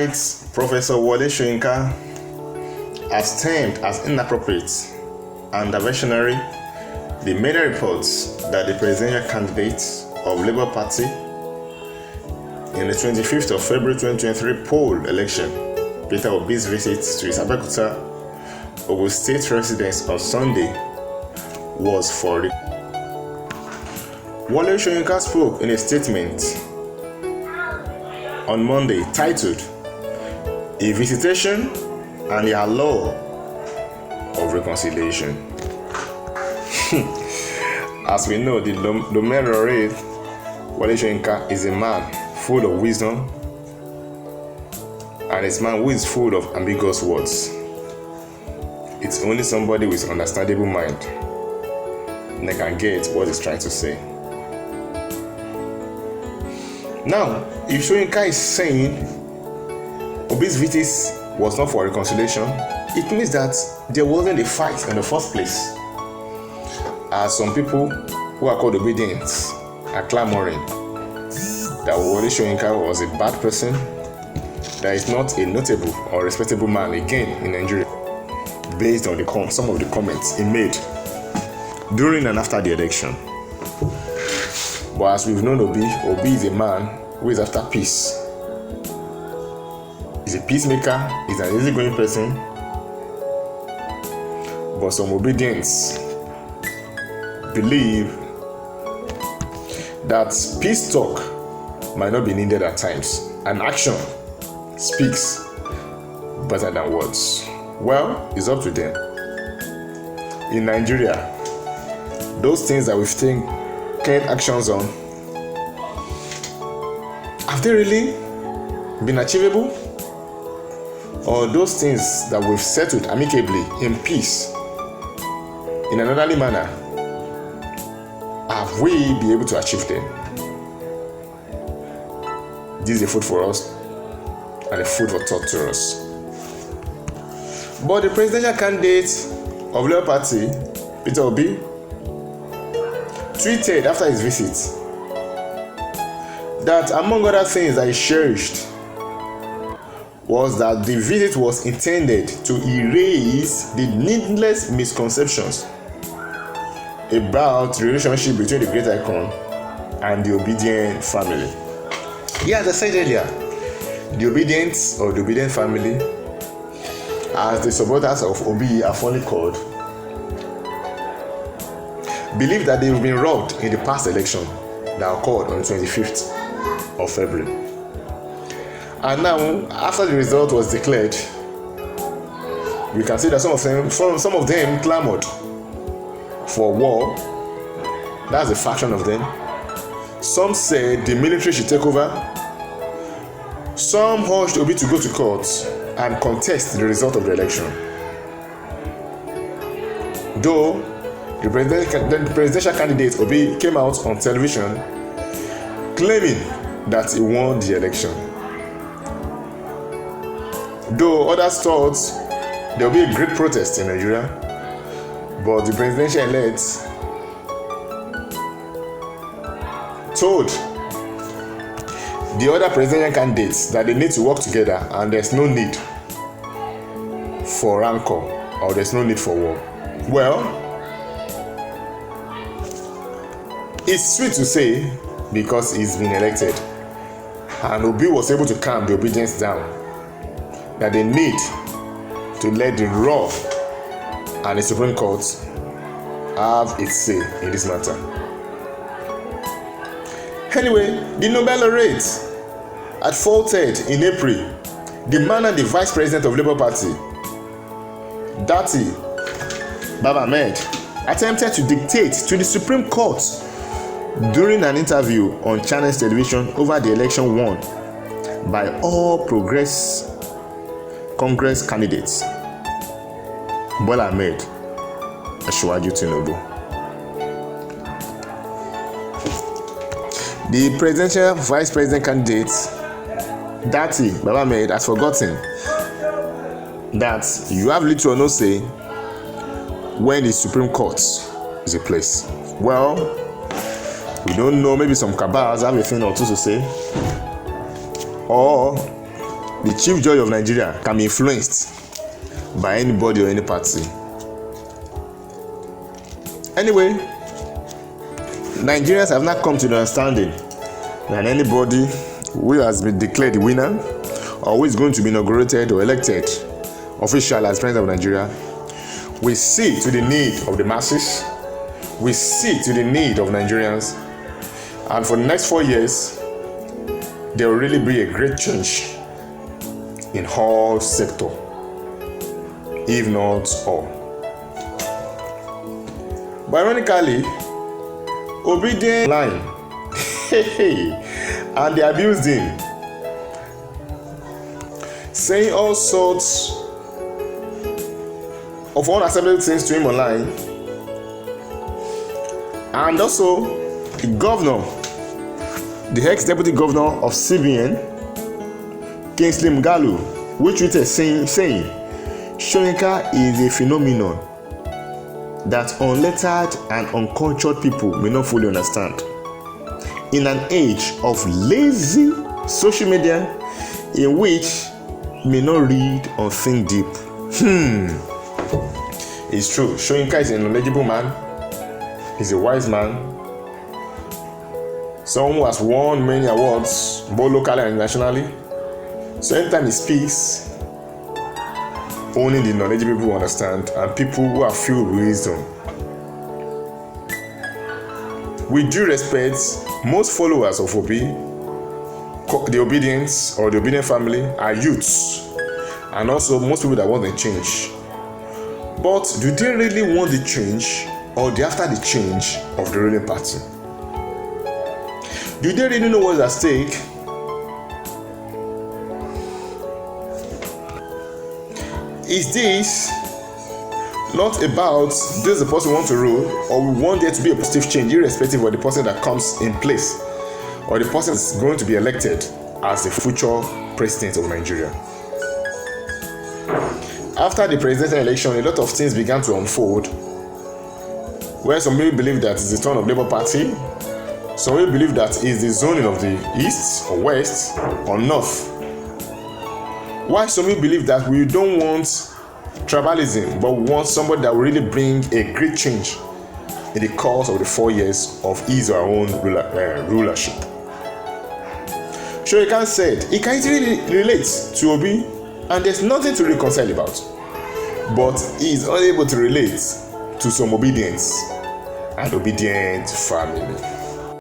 right, Professor Wole Soyinka has termed as inappropriate and diversionary the many reports that the presidential candidate of Labour Party in the 25th of February 2023 poll election, Peter Obi's visit to his Abeokuta, Ogun State residence on Sunday was for it. Wole Soyinka spoke in a statement on Monday titled "A Visitation and the Allure of Reconciliation." As we know, the laureate Wole Soyinka is a man full of wisdom and is a man who is full of ambiguous words. It's only somebody with understandable mind that can get what he's trying to say. Now, if Soyinka is saying Obi's visit was not for reconciliation, it means that there wasn't a fight in the first place. As some people who are called obedience are clamoring that Wole Soyinka was a bad person, that is not a notable or respectable man again in Nigeria, based on some of the comments he made during and after the election. But as we've known Obi is a man who is after peace. He's a peacemaker, he's an easygoing person, but some obedience believe that peace talk might not be needed at times, and action speaks better than words. Well, it's up to them. In Nigeria, those things that we've taken actions on, have they really been achievable? Or those things that we've settled amicably in peace, in an orderly manner, have we been able to achieve them? This is a food for us and a food for thought to us. But the presidential candidate of Labour Party, Peter Obi, tweeted after his visit that among other things that he cherished was that the visit was intended to erase the needless misconceptions about the relationship between the great icon and the obedient family. Yeah, as I said earlier, the obedience or the obedient family, as the supporters of Obi are fondly called, believe that they've been robbed in the past election that occurred on the 25th of February. And now, after the result was declared, we can see that some of them clamored for war. That's a faction of them. Some said the military should take over. Some urged Obi to go to court and contest the result of the election. Though the presidential candidate Obi came out on television claiming that he won the election. Though others thought there will be a great protest in Nigeria, but the presidential elect told the other presidential candidates that they need to work together and there's no need for rancor or there's no need for war. Well, it's sweet to say because he's been elected and Obi was able to calm the obedience down, that they need to let the raw and the Supreme Court have its say in this matter. Anyway, the Nobel laureate had faulted in April the man and the vice president of Labour Party, Dati Baba Ahmed, attempted to dictate to the Supreme Court during an interview on Channels television over the election won by all Congress candidates, Bola Ahmed Asiwaju Tinubu. The presidential vice president candidate, Dati Baba Ahmed, has forgotten that you have little or no say when the Supreme Court is a place. Well, we don't know, maybe some cabals have a thing or two to say, or the chief judge of Nigeria can be influenced by anybody or any party. Anyway, Nigerians have not come to the understanding that anybody who has been declared the winner or who is going to be inaugurated or elected official as president of Nigeria will see to the need of the masses, will see to the need of Nigerians, and for the next 4 years, there will really be a great change in all sectors, if not all. But ironically, obedient line, and they abused him, saying all sorts of unacceptable things to him online, and also the governor, the ex-deputy governor of CBN, Kingsley Mgalu, which tweeted saying Soyinka is a phenomenon that unlettered and uncultured people may not fully understand. In an age of lazy social media in which may not read or think deep. It's true. Soyinka is a knowledgeable man. He's a wise man. Someone who has won many awards, both locally and internationally. So anytime he speaks, only the knowledgeable people understand and people who are filled with wisdom. With due respect, most followers of Obi, the obedience or the obedient family, are youths, and also most people that want the change. But do they really want the change, or they after the change of the ruling party? Do they really know what's at stake? Is this not about this is the person we want to rule, or we want there to be a positive change irrespective of the person that comes in place, or the person is going to be elected as the future president of Nigeria? After the presidential election, a lot of things began to unfold, where some people believe that it's the turn of Labour Party, some people believe that it's the zoning of the east or west or north. Why some people believe that we don't want tribalism, but we want somebody that will really bring a great change in the course of the 4 years of his or her own rulership. Soyinka said he can easily relate to Obi, and there's nothing to reconcile about, but he is unable to relate to some obedience and obedient family.